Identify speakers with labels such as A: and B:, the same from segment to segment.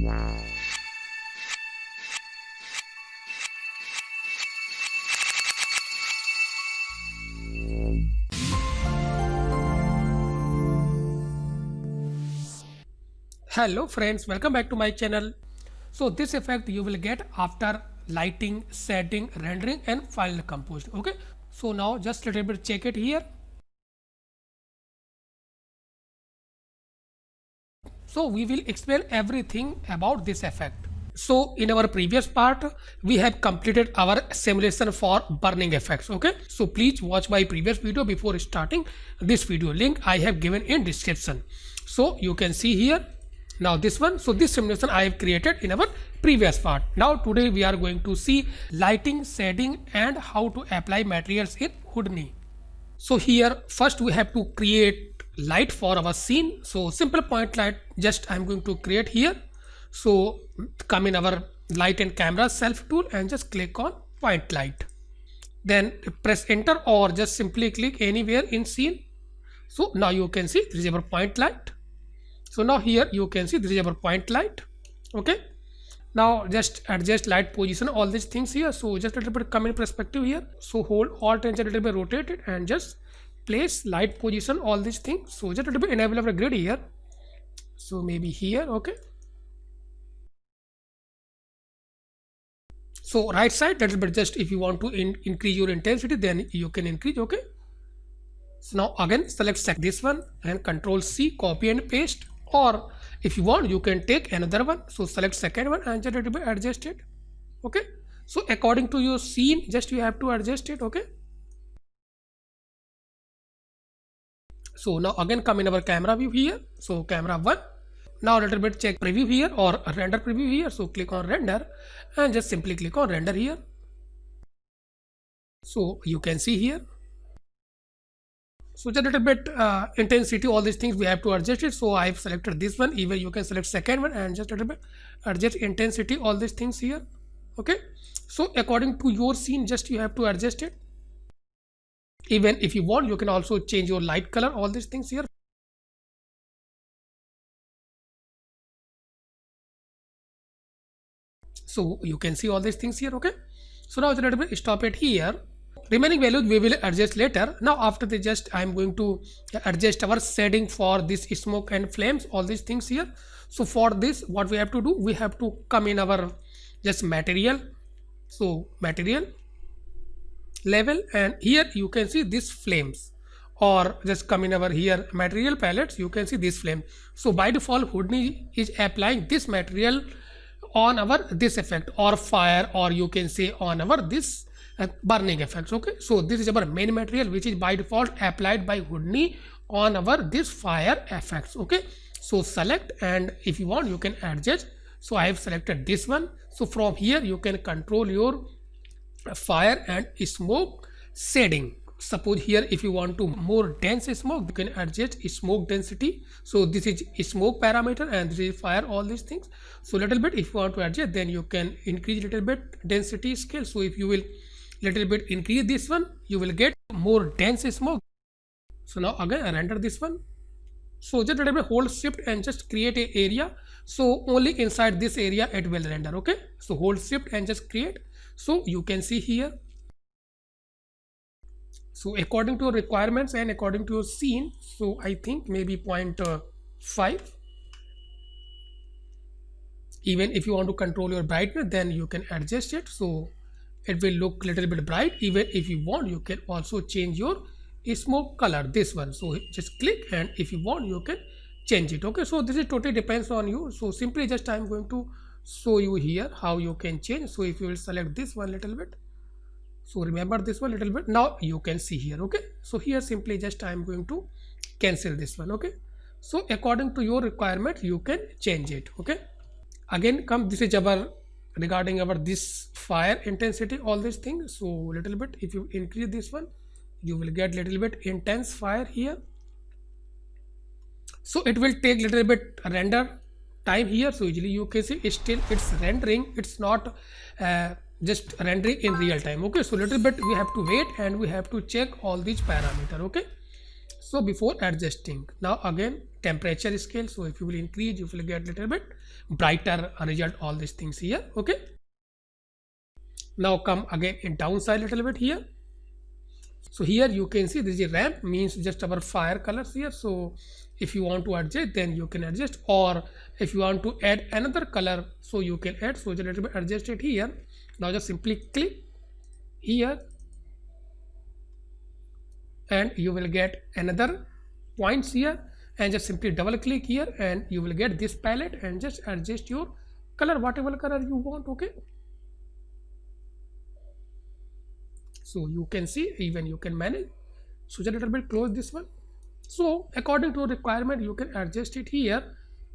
A: Hello friends, welcome back to my channel. So this effect you will get after lighting, setting, rendering and final composition. Okay, so now just a little bit check it here. So we will explain everything about this effect. So in our previous part we have completed our simulation for burning effects. Okay, so please watch my previous video before starting this video. Link I have given in description. So you can see here now this one. So this simulation I have created in our previous part. Now today we are going to see lighting, shading and how to apply materials in Houdini. So here first we have to create light for our scene. So simple point light just I am going to create here. So come in our light and camera self tool and just click on point light. Then press enter or just simply click anywhere in scene. So now you can see this is our point light. So now here you can see this is our point light. Okay, now just adjust light position, all these things here. So just a little bit come in perspective here. So hold alt and a little bit rotate it and just place light position, all these things. So just a little bit enable our grid here. So maybe here. Okay, so right side little bit, just if you want to increase your intensity then you can increase. Okay, so now again select this one and Control C, copy and paste. Or if you want you can take another one. So select second one and just a little bit adjust it. Okay, so according to your scene just you have to adjust it. Okay, so now again come in our camera view here. So camera 1. Now a little bit check preview here or render preview here. So click on render and just simply click on render here. So you can see here. So just a little bit intensity, all these things we have to adjust it. So I have selected this one. Even you can select second one and just a little bit adjust intensity, all these things here. Okay, so according to your scene just you have to adjust it. Even if you want you can also change your light color, all these things here. So you can see all these things here. Okay, so now just a little bit stop it here. Remaining values we will adjust later. Now after this just I am going to adjust our shading for this smoke and flames, all these things here. So for this what we have to do, we have to come in our just material. So material level and here you can see this flames, or just come in our here material palettes, you can see this flame. So by default Houdini is applying this material on our this effect or fire, or you can say on our this burning effects. Okay, so this is our main material which is by default applied by Houdini on our this fire effects. Okay, so select and if you want you can adjust. So I have selected this one. So from here you can control your fire and smoke shading. Suppose here if you want to more dense smoke you can adjust smoke density. So this is smoke parameter and this is fire, all these things. So little bit if you want to adjust then you can increase little bit density scale. So if you will little bit increase this one you will get more dense smoke. So now again I render this one. So just a little bit hold shift and just create a area. So only inside this area it will render. Okay, so hold shift and just create. So you can see here. So according to your requirements and according to your scene, so I think maybe 0.5. Even if you want to control your brightness then you can adjust it. So it will look little bit bright. Even if you want you can also change your smoke color, this one. So just click and if you want you can change it. Okay, so this is totally depends on you. So simply just I am going to show you here how you can change. So if you will select this one little bit, so remember this one little bit, now you can see here. Okay, so here simply just I am going to cancel this one. Okay, so according to your requirement you can change it. Okay, again come, this is our regarding our this fire intensity, all these things. So little bit if you increase this one you will get little bit intense fire here. So it will take little bit render time here. So usually you can see still it's rendering, it's not just rendering in real time. Okay, so little bit we have to wait and we have to check all these parameter. Okay, so before adjusting, now again temperature scale. So if you will increase, you will get little bit brighter result, all these things here. Okay, now come again in downside little bit here. So here you can see this is ramp, means just our fire colors here. So if you want to adjust, then you can adjust, or if you want to add another color, so you can add. So just a little bit adjust it here. Now just simply click here and you will get another points here, and just simply double click here and you will get this palette, and just adjust your color, whatever color you want. Okay, so you can see, even you can manage. So just a little bit close this one. So according to requirement you can adjust it here.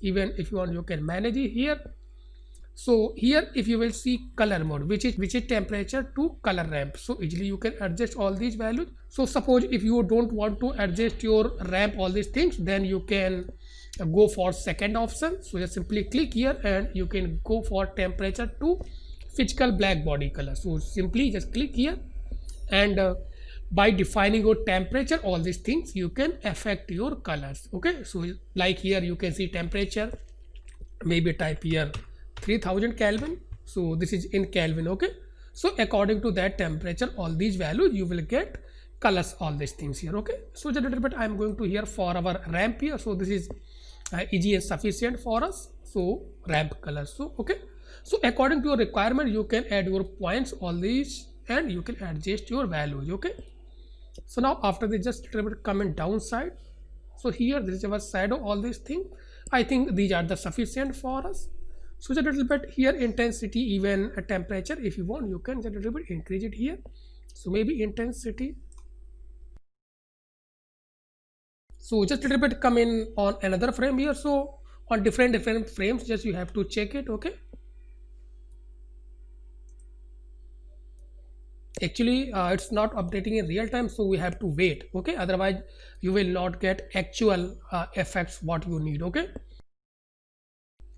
A: Even if you want, you can manage it here. So here if you will see color mode, which is temperature to color ramp, so easily you can adjust all these values. So suppose if you don't want to adjust your ramp, all these things, then you can go for second option. So just simply click here and you can go for temperature to physical black body color. So simply just click here, and by defining your temperature, all these things, you can affect your colors. Okay, so like here you can see temperature, maybe type here 3000 Kelvin. So this is in Kelvin. Okay, so according to that temperature, all these values, you will get colors, all these things here. Okay, so just a little bit I am going to here for our ramp here. So this is easy and sufficient for us. So ramp colors. So okay, so according to your requirement, you can add your points, all these, and you can adjust your values. Okay, so now after this, just a little bit comment downside. So here this is our shadow, all these things. I think these are the sufficient for us. So just a little bit here intensity, even a temperature, if you want, you can just a little bit increase it here. So maybe intensity. So just a little bit come in on another frame here. So on different frames, just you have to check it. Okay, actually it's not updating in real time, so we have to wait. Okay, otherwise you will not get actual effects what you need. Okay,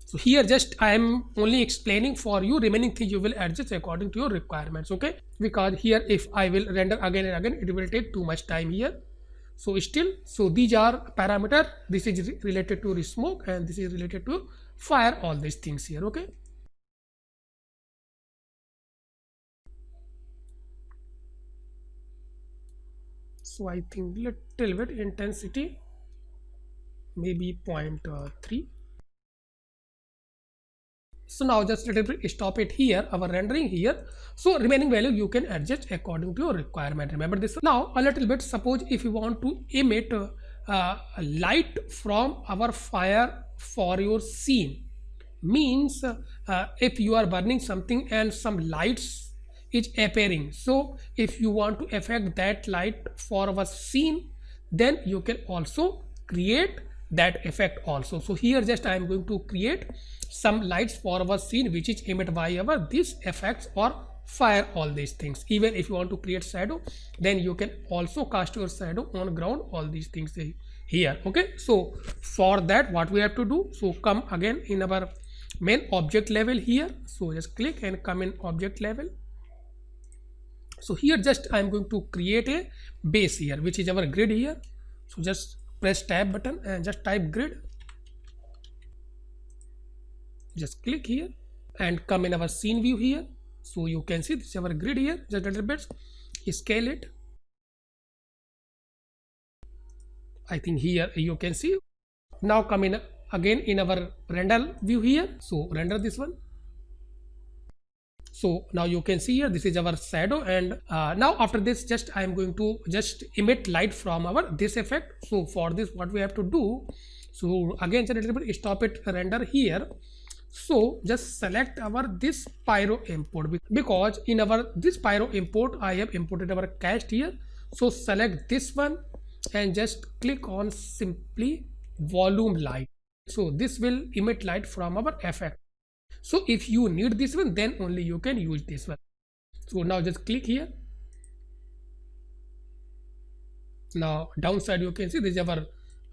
A: so here just I am only explaining for you, remaining thing you will adjust according to your requirements. Okay, because here if I will render again and again, it will take too much time here. So still, so these are parameter, this is related to smoke and this is related to fire, all these things here. Okay, so I think little bit intensity, maybe 0.3. So now just a little bit stop it here, our rendering here. So remaining value you can adjust according to your requirement. Remember this. Now a little bit, suppose if you want to emit light from our fire for your scene, means if you are burning something and some lights is appearing, so if you want to affect that light for our scene, then you can also create that effect also. So here just I am going to create some lights for our scene which is emitted by our this effects or fire, all these things. Even if you want to create shadow, then you can also cast your shadow on ground, all these things here. Okay, so for that what we have to do, so come again in our main object level here. So just click and come in object level. So here just I am going to create a base here, which is our grid here. So just press tab button and just type grid. Just click here and come in our scene view here. So you can see this is our grid here. Just a little bit scale it. I think here you can see. Now come in again in our render view here. So render this one. So now you can see here this is our shadow, and now after this just I am going to just emit light from our this effect. So for this what we have to do, so again just a little bit stop it render here. So just select our this pyro import, because in our this pyro import I have imported our cast here. So select this one and just click on simply volume light. So this will emit light from our effect. So if you need this one, then only you can use this one. So now just click here. Now downside you can see this is our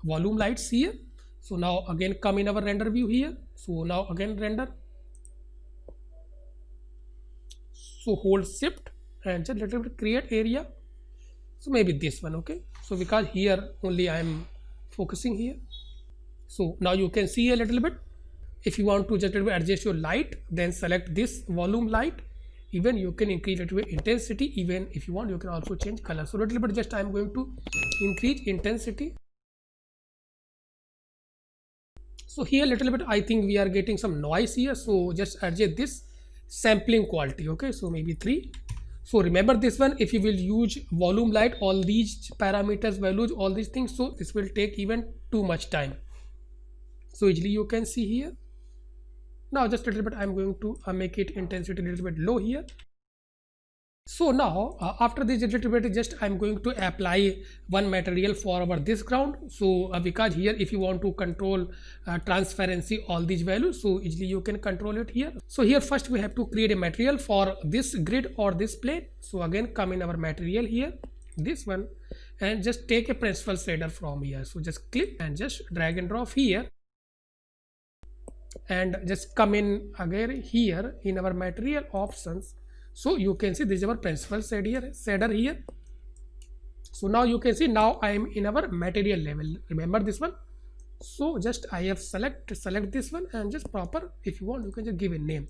A: volume lights here. So now again come in our render view here. So now again render. So hold shift and just little bit create area. So maybe this one. Okay, so because here only I am focusing here. So now you can see a little bit. If you want to just a little bit adjust your light, then select this volume light. Even you can increase a little bit intensity. Even if you want, you can also change color. So a little bit just I am going to increase intensity. So here a little bit I think we are getting some noise here. So just adjust this sampling quality. Okay, so maybe 3. So remember this one, if you will use volume light, all these parameters, values, all these things, so this will take even too much time. So easily you can see here. Now just a little bit I'm going to make it intensity a little bit low here. So now after this little bit just I'm going to apply one material for our this ground. So because here if you want to control transparency, all these values, so easily you can control it here. So here first we have to create a material for this grid or this plane. So again come in our material here, this one, and just take a principal shader from here. So just click and just drag and drop here, and just come in again here in our material options. So you can see this is our principal shader here. So now you can see now I am in our material level. Remember this one. So just I have select this one and just proper. If you want, you can just give a name.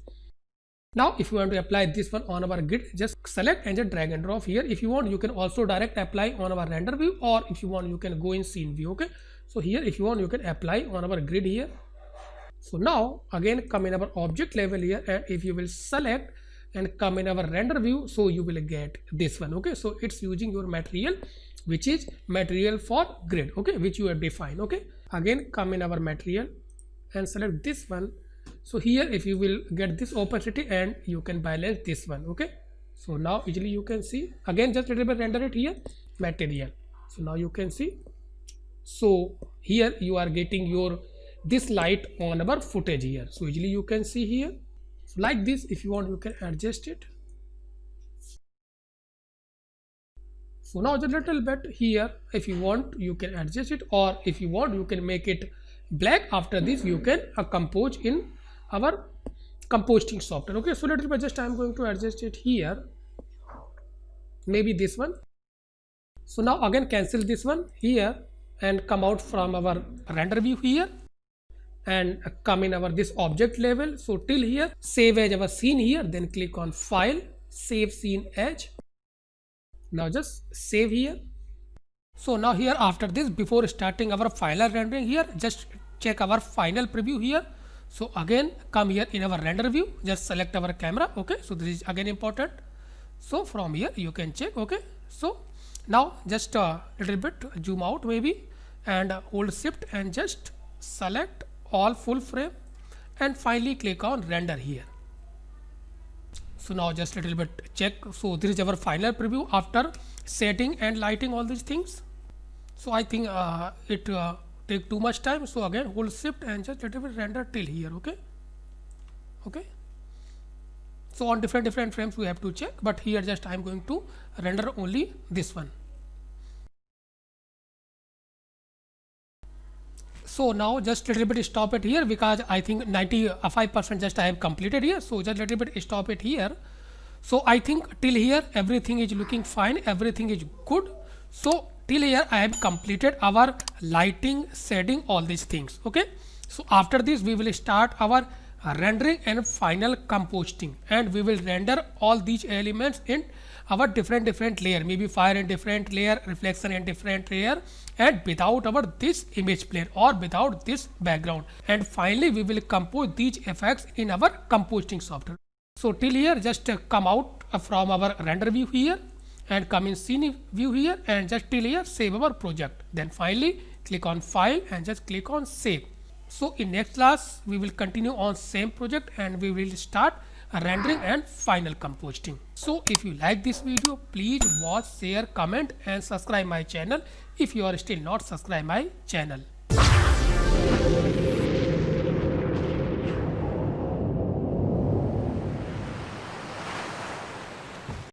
A: Now if you want to apply this one on our grid, just select and just drag and drop here. If you want, you can also direct apply on our render view, or if you want, you can go in scene view. Okay. So here if you want, you can apply on our grid here. So now again come in our object level here, and if you will select and come in our render view, so you will get this one. Okay, so it's using your material, which is material for grid, okay, which you have defined. Okay, again come in our material and select this one. So here if you will get this opacity, and you can balance this one. Okay, so now easily you can see, again just a little bit render it here, material. So now you can see, so here you are getting your this light on our footage here. So easily you can see here. So like this, if you want, you can adjust it. So now just a little bit here, if you want, you can adjust it, or if you want, you can make it black. After this you can compose in our composting software. Okay, so little bit just I am going to adjust it here, maybe this one. So now again cancel this one here and come out from our render view here, and come in our this object level. So till here, save as our scene here, then click on file, save scene as. Now just save here. So now here after this, before starting our final rendering here, just check our final preview here. So again come here in our render view, just select our camera. Okay, so this is again important. So from here you can check. Okay, so now just a little bit zoom out maybe, and hold shift and just select all full frame, and finally click on render here. So now just a little bit check. So this is our final preview after setting and lighting all these things. So I think it take too much time. So again hold shift and just a little bit render till here. Okay, okay. So on different frames we have to check, but here just I am going to render only this one. So now just a little bit stop it here, because I think 95% just I have completed here. So just a little bit stop it here. So I think till here everything is looking fine, everything is good. So till here I have completed our lighting, shading, all these things. Okay, so after this we will start our rendering and final composting, and we will render all these elements in our different layer, maybe fire in different layer, reflection in different layer, and without our this image plane or without this background, and finally we will compose these effects in our composting software. So till here just come out from our render view here and come in scene view here, and just till here save our project, then finally click on file and just click on save. So in next class we will continue on same project, and we will start rendering and final composting. So if you like this video, please watch, share, comment and subscribe my channel if you are still not subscribed my channel.